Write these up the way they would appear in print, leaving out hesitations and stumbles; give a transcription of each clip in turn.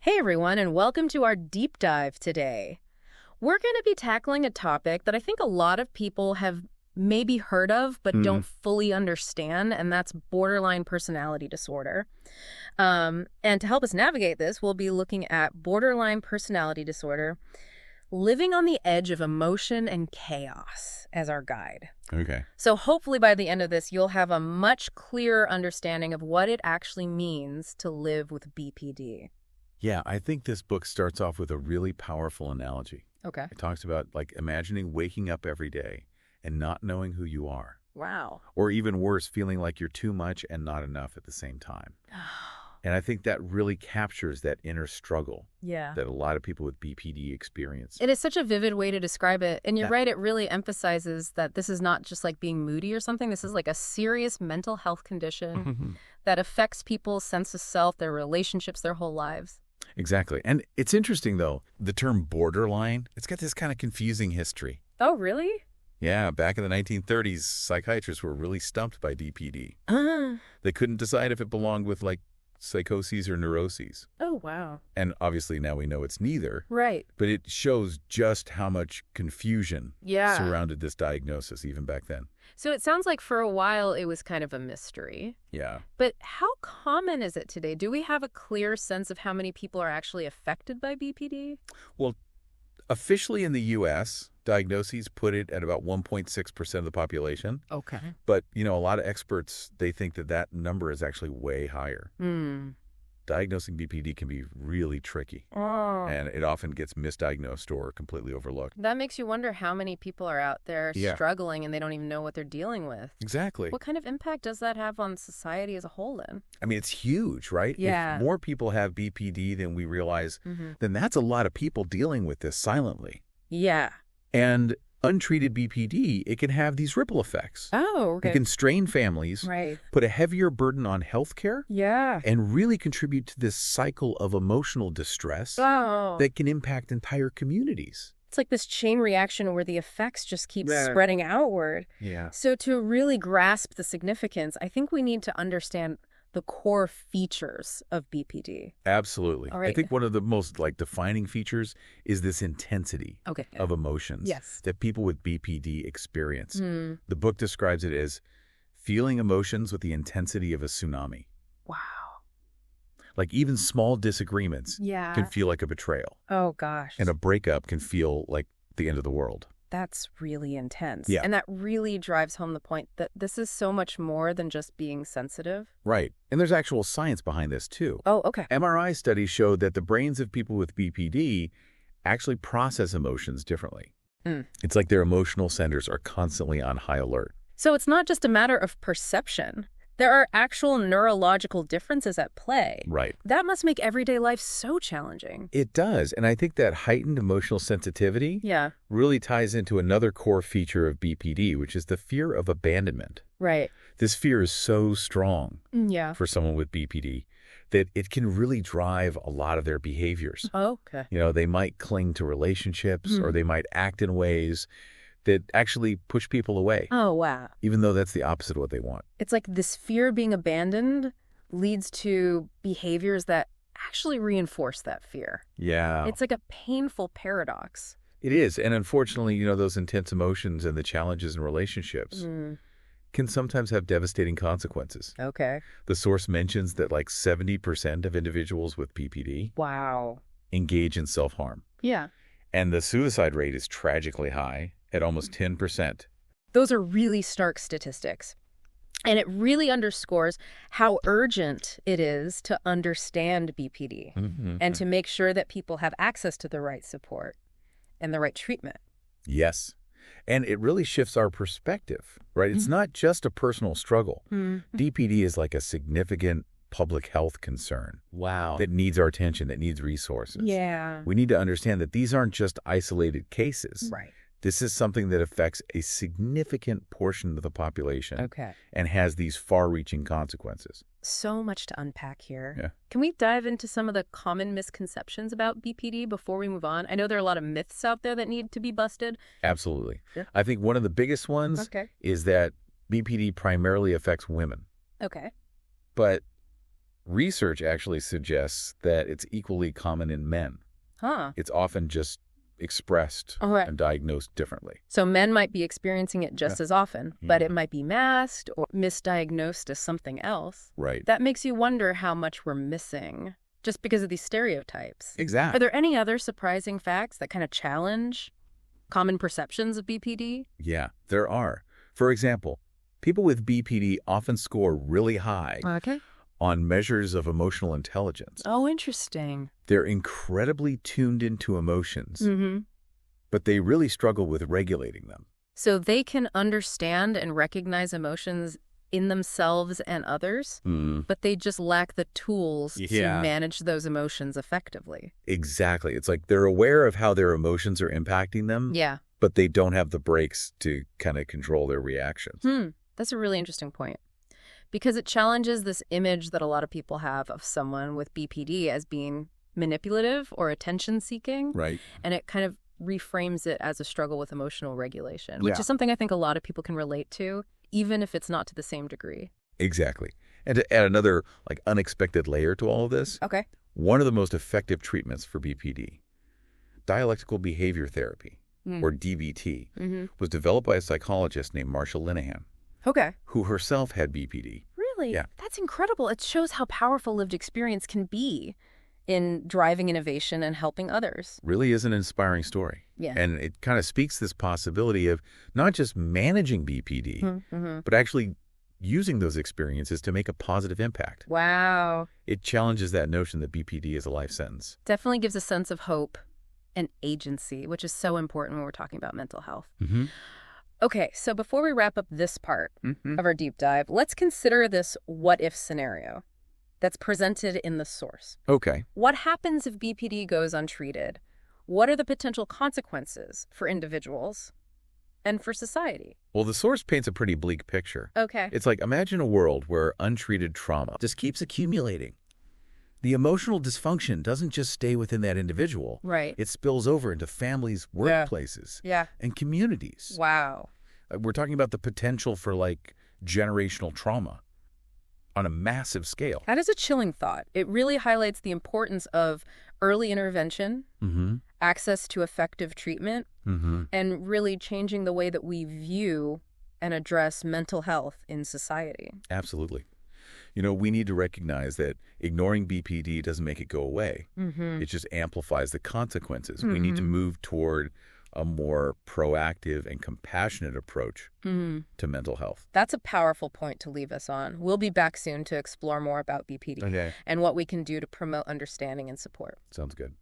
Hey everyone, and welcome to our deep dive today. We're going to be tackling a topic that I think a lot of people have maybe heard of but don't fully understand, and that's borderline personality disorder. And to help us navigate this, we'll be looking at borderline personality disorder, living on the edge of emotion and chaos as our guide. Okay. So hopefully by the end of this, you'll have a much clearer understanding of what it actually means to live with BPD. Yeah, I think this book starts off with a really powerful analogy. Okay. It talks about, imagining waking up every day and not knowing who you are. Wow. Or even worse, feeling like you're too much and not enough at the same time. And I think that really captures that inner struggle that a lot of people with BPD experience. It is such a vivid way to describe it. And you're right, it really emphasizes that this is not just like being moody or something. This is like a serious mental health condition that affects people's sense of self, their relationships, their whole lives. Exactly. And it's interesting, though, the term borderline, it's got this kind of confusing history. Oh, really? Yeah, back in the 1930s, psychiatrists were really stumped by BPD. They couldn't decide if it belonged with, psychoses or neuroses. Oh, wow. And obviously now we know it's neither. Right. But it shows just how much confusion surrounded this diagnosis even back then. So it sounds like for a while it was kind of a mystery. Yeah. But how common is it today? Do we have a clear sense of how many people are actually affected by BPD? Well, officially in the U.S., diagnoses put it at about 1.6% of the population. Okay. But, a lot of experts, they think that number is actually way higher. Diagnosing BPD can be really tricky. And it often gets misdiagnosed or completely overlooked. That makes you wonder how many people are out there struggling and they don't even know what they're dealing with. Exactly. What kind of impact does that have on society as a whole then? I mean, it's huge, right? Yeah. If more people have BPD than we realize, then that's a lot of people dealing with this silently. Yeah. And untreated BPD, it can have these ripple effects. Oh, okay. It can strain families, put a heavier burden on healthcare, and really contribute to this cycle of emotional distress that can impact entire communities. It's like this chain reaction where the effects just keep spreading outward. Yeah. So to really grasp the significance, I think we need to understand the core features of BPD. Absolutely. All right. I think one of the most defining features is this intensity of emotions Yes. that people with BPD experience. The book describes it as feeling emotions with the intensity of a tsunami. Wow. Even small disagreements can feel like a betrayal. Oh, gosh. And a breakup can feel like the end of the world. That's really intense. Yeah. And that really drives home the point that this is so much more than just being sensitive. Right. And there's actual science behind this, too. Oh, okay. MRI studies showed that the brains of people with BPD actually process emotions differently. It's like their emotional centers are constantly on high alert. So it's not just a matter of perception. There are actual neurological differences at play. Right. That must make everyday life so challenging. It does. And I think that heightened emotional sensitivity really ties into another core feature of BPD, which is the fear of abandonment. Right. This fear is so strong for someone with BPD that it can really drive a lot of their behaviors. Oh, okay. They might cling to relationships or they might act in ways that actually push people away. Oh, wow. Even though that's the opposite of what they want. It's like this fear of being abandoned leads to behaviors that actually reinforce that fear. Yeah. It's like a painful paradox. It is. And unfortunately, those intense emotions and the challenges in relationships can sometimes have devastating consequences. Okay. The source mentions that 70% of individuals with BPD engage in self-harm. Yeah. And the suicide rate is tragically high at almost 10%. Those are really stark statistics. And it really underscores how urgent it is to understand BPD and to make sure that people have access to the right support and the right treatment. Yes. And it really shifts our perspective, right? It's not just a personal struggle. BPD is like a significant public health concern. Wow. That needs our attention, that needs resources. Yeah. We need to understand that these aren't just isolated cases. Right. This is something that affects a significant portion of the population. Okay. And has these far-reaching consequences. So much to unpack here. Yeah. Can we dive into some of the common misconceptions about BPD before we move on? I know there are a lot of myths out there that need to be busted. Absolutely. Yeah. I think one of the biggest ones is that BPD primarily affects women. Okay. But Research actually suggests that it's equally common in men. Huh. It's often just expressed and diagnosed differently. So men might be experiencing it just as often, but it might be masked or misdiagnosed as something else. Right. That makes you wonder how much we're missing just because of these stereotypes. Exactly. Are there any other surprising facts that kind of challenge common perceptions of BPD? Yeah, there are. For example, people with BPD often score really high on measures of emotional intelligence. Oh, interesting. They're incredibly tuned into emotions, but they really struggle with regulating them. So they can understand and recognize emotions in themselves and others, but they just lack the tools to manage those emotions effectively. Exactly. It's like they're aware of how their emotions are impacting them, but they don't have the brakes to kind of control their reactions. That's a really interesting point. Because it challenges this image that a lot of people have of someone with BPD as being manipulative or attention-seeking. Right. And it kind of reframes it as a struggle with emotional regulation, which is something I think a lot of people can relate to, even if it's not to the same degree. Exactly. And to add another unexpected layer to all of this, one of the most effective treatments for BPD, Dialectical Behavior Therapy, or DBT, was developed by a psychologist named Marsha Linehan. Who herself had BPD. Really? Yeah. That's incredible. It shows how powerful lived experience can be in driving innovation and helping others. Really is an inspiring story. Yeah. And it kind of speaks this possibility of not just managing BPD, but actually using those experiences to make a positive impact. Wow. It challenges that notion that BPD is a life sentence. Definitely gives a sense of hope and agency, which is so important when we're talking about mental health. Okay, so before we wrap up this part of our deep dive, let's consider this what-if scenario that's presented in the source. Okay. What happens if BPD goes untreated? What are the potential consequences for individuals and for society? Well, the source paints a pretty bleak picture. Okay. It's like, imagine a world where untreated trauma just keeps accumulating. The emotional dysfunction doesn't just stay within that individual. Right. It spills over into families, workplaces, and communities. Wow. We're talking about the potential for generational trauma on a massive scale. That is a chilling thought. It really highlights the importance of early intervention, access to effective treatment, and really changing the way that we view and address mental health in society. Absolutely. You know, we need to recognize that ignoring BPD doesn't make it go away. It just amplifies the consequences. We need to move toward a more proactive and compassionate approach to mental health. That's a powerful point to leave us on. We'll be back soon to explore more about BPD and what we can do to promote understanding and support. Sounds good.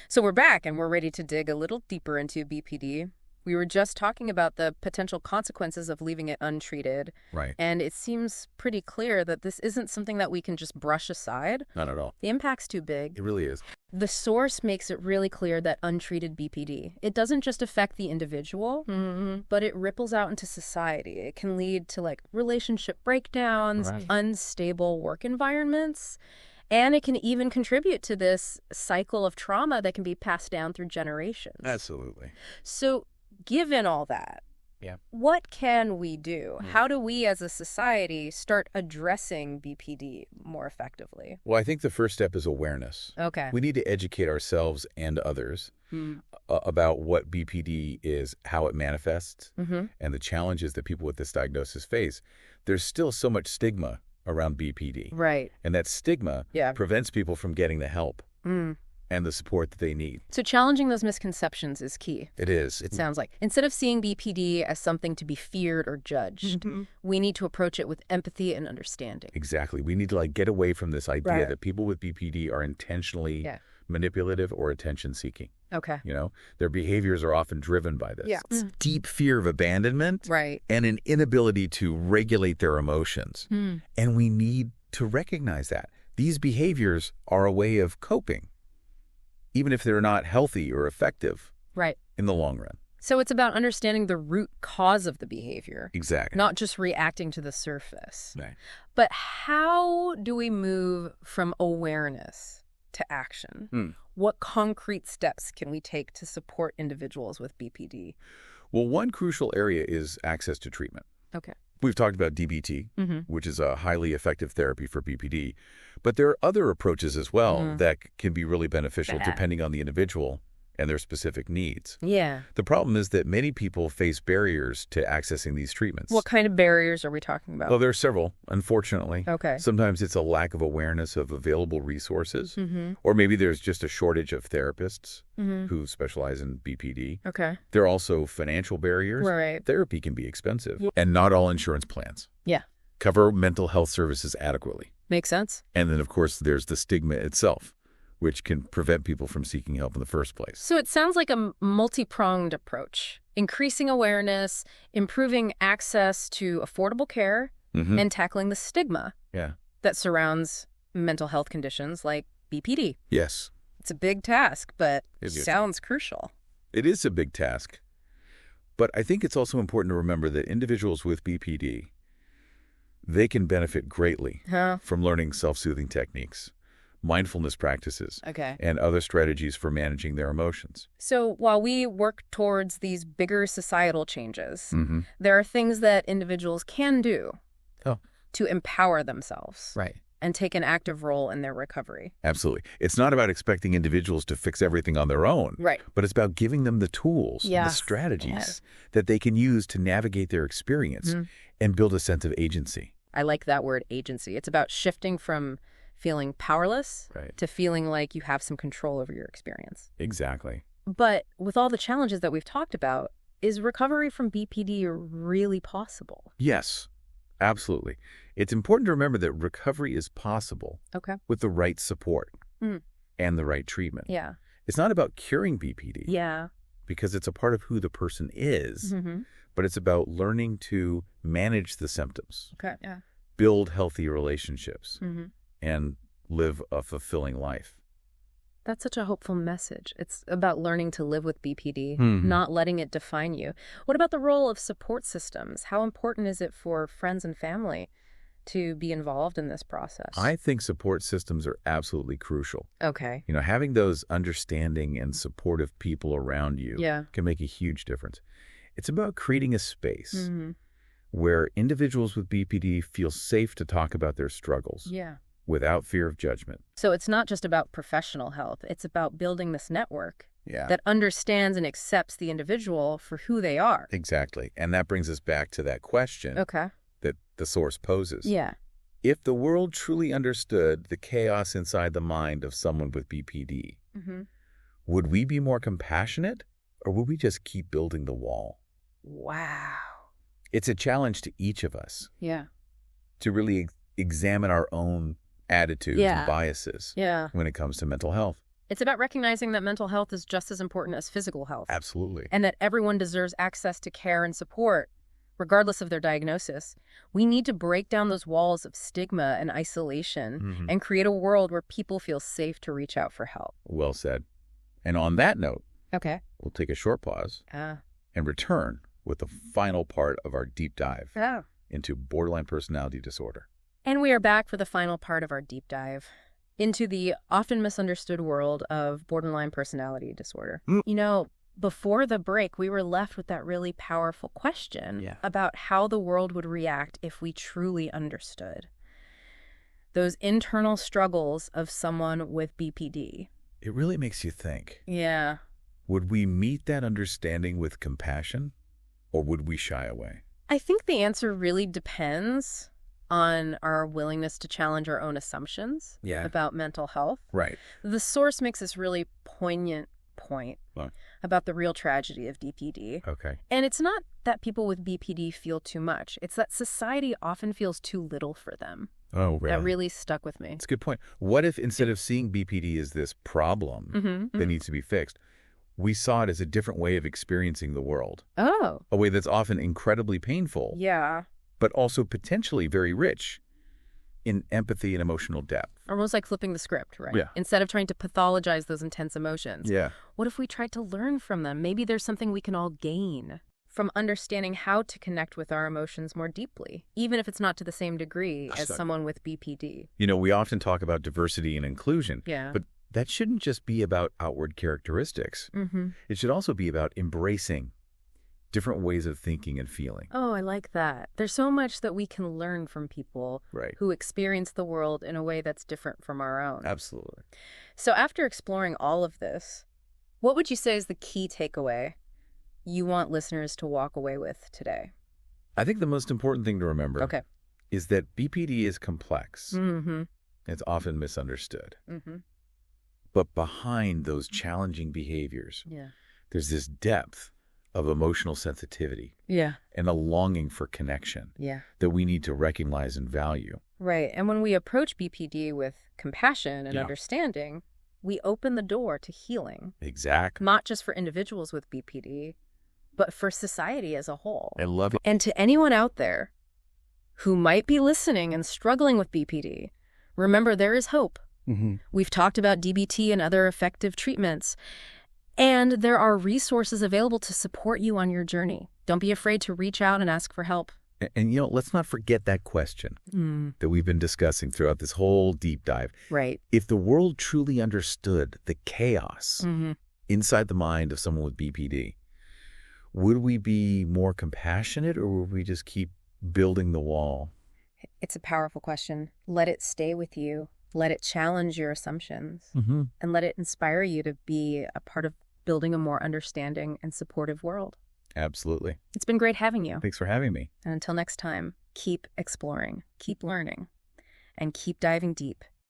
So we're back and we're ready to dig a little deeper into BPD. We were just talking about the potential consequences of leaving it untreated. Right. And it seems pretty clear that this isn't something that we can just brush aside. Not at all. The impact's too big. It really is. The source makes it really clear that untreated BPD, it doesn't just affect the individual, but it ripples out into society. It can lead to relationship breakdowns, unstable work environments, and it can even contribute to this cycle of trauma that can be passed down through generations. Absolutely. So given all that, what can we do? How do we as a society start addressing BPD more effectively? Well, I think the first step is awareness. Okay. We need to educate ourselves and others about what BPD is, how it manifests, and the challenges that people with this diagnosis face. There's still so much stigma around BPD. Right. And that stigma prevents people from getting the help and the support that they need. So challenging those misconceptions is key. It is. It sounds like. Instead of seeing BPD as something to be feared or judged, we need to approach it with empathy and understanding. Exactly. We need to get away from this idea that people with BPD are intentionally manipulative or attention-seeking. Okay. You know, their behaviors are often driven by this. Deep fear of abandonment and an inability to regulate their emotions. And we need to recognize that. These behaviors are a way of coping, even if they're not healthy or effective in the long run. So it's about understanding the root cause of the behavior. Exactly. Not just reacting to the surface. Right. But how do we move from awareness to action? What concrete steps can we take to support individuals with BPD? Well, one crucial area is access to treatment. Okay. We've talked about DBT, which is a highly effective therapy for BPD. But there are other approaches as well that can be really beneficial depending on the individual and their specific needs. Yeah. The problem is that many people face barriers to accessing these treatments. What kind of barriers are we talking about? Well, there are several, unfortunately. Okay. Sometimes it's a lack of awareness of available resources, or maybe there's just a shortage of therapists who specialize in BPD. Okay. There are also financial barriers. Right. Therapy can be expensive, and not all insurance plans cover mental health services adequately. Makes sense. And then, of course, there's the stigma itself, which can prevent people from seeking help in the first place. So it sounds like a multi-pronged approach. Increasing awareness, improving access to affordable care, and tackling the stigma that surrounds mental health conditions like BPD. Yes. It's a big task, but it sounds crucial. It is a big task. But I think it's also important to remember that individuals with BPD, they can benefit greatly from learning self-soothing techniques, mindfulness practices, and other strategies for managing their emotions. So while we work towards these bigger societal changes, there are things that individuals can do to empower themselves and take an active role in their recovery. Absolutely. It's not about expecting individuals to fix everything on their own, but it's about giving them the tools, the strategies that they can use to navigate their experience and build a sense of agency. I like that word, agency. It's about shifting from feeling powerless to feeling like you have some control over your experience. Exactly. But with all the challenges that we've talked about, is recovery from BPD really possible? Yes, absolutely. It's important to remember that recovery is possible with the right support and the right treatment. Yeah. It's not about curing BPD. Yeah. Because it's a part of who the person is, but it's about learning to manage the symptoms, build healthy relationships, and live a fulfilling life. That's such a hopeful message. It's about learning to live with BPD, not letting it define you. What about the role of support systems? How important is it for friends and family to be involved in this process? I think support systems are absolutely crucial. Okay. You know, having those understanding and supportive people around you can make a huge difference. It's about creating a space where individuals with BPD feel safe to talk about their struggles without fear of judgment. So it's not just about professional help. It's about building this network that understands and accepts the individual for who they are. Exactly. And that brings us back to that question that the source poses. Yeah. If the world truly understood the chaos inside the mind of someone with BPD, would we be more compassionate, or would we just keep building the wall? Wow. It's a challenge to each of us. Yeah. To really examine our own attitudes and biases when it comes to mental health. It's about recognizing that mental health is just as important as physical health. Absolutely. And that everyone deserves access to care and support, regardless of their diagnosis. We need to break down those walls of stigma and isolation and create a world where people feel safe to reach out for help. Well said. And on that note, we'll take a short pause and return with the final part of our deep dive into borderline personality disorder. And we are back for the final part of our deep dive into the often misunderstood world of borderline personality disorder. You know, before the break, we were left with that really powerful question about how the world would react if we truly understood those internal struggles of someone with BPD. It really makes you think. Yeah. Would we meet that understanding with compassion, or would we shy away? I think the answer really depends on our willingness to challenge our own assumptions about mental health. Right. The source makes this really poignant point about the real tragedy of DPD. Okay. And it's not that people with BPD feel too much. It's that society often feels too little for them. Oh, really? That really stuck with me. It's a good point. What if instead of seeing BPD as this problem that needs to be fixed, we saw it as a different way of experiencing the world? Oh. A way that's often incredibly painful. Yeah. But also potentially very rich in empathy and emotional depth. Almost like flipping the script, right? Yeah. Instead of trying to pathologize those intense emotions. Yeah. What if we tried to learn from them? Maybe there's something we can all gain from understanding how to connect with our emotions more deeply, even if it's not to the same degree as someone with BPD. You know, we often talk about diversity and inclusion, Yeah. but that shouldn't just be about outward characteristics. It should also be about embracing different ways of thinking and feeling. Oh, I like that. There's so much that we can learn from people Right. who experience the world in a way that's different from our own. Absolutely. So after exploring all of this, what would you say is the key takeaway you want listeners to walk away with today? I think the most important thing to remember is that BPD is complex. Mm-hmm. It's often misunderstood. Mm-hmm. But behind those challenging behaviors, there's this depth of emotional sensitivity and a longing for connection that we need to recognize and value. Right. And when we approach BPD with compassion and understanding, we open the door to healing. Exactly. Not just for individuals with BPD, but for society as a whole. I love it. And to anyone out there who might be listening and struggling with BPD, remember there is hope. Mm-hmm. We've talked about DBT and other effective treatments, and there are resources available to support you on your journey. Don't be afraid to reach out and ask for help. And let's not forget that question that we've been discussing throughout this whole deep dive. Right. If the world truly understood the chaos inside the mind of someone with BPD, would we be more compassionate, or would we just keep building the wall? It's a powerful question. Let it stay with you. Let it challenge your assumptions. And let it inspire you to be a part of building a more understanding and supportive world. Absolutely. It's been great having you. Thanks for having me. And until next time, keep exploring, keep learning, and keep diving deep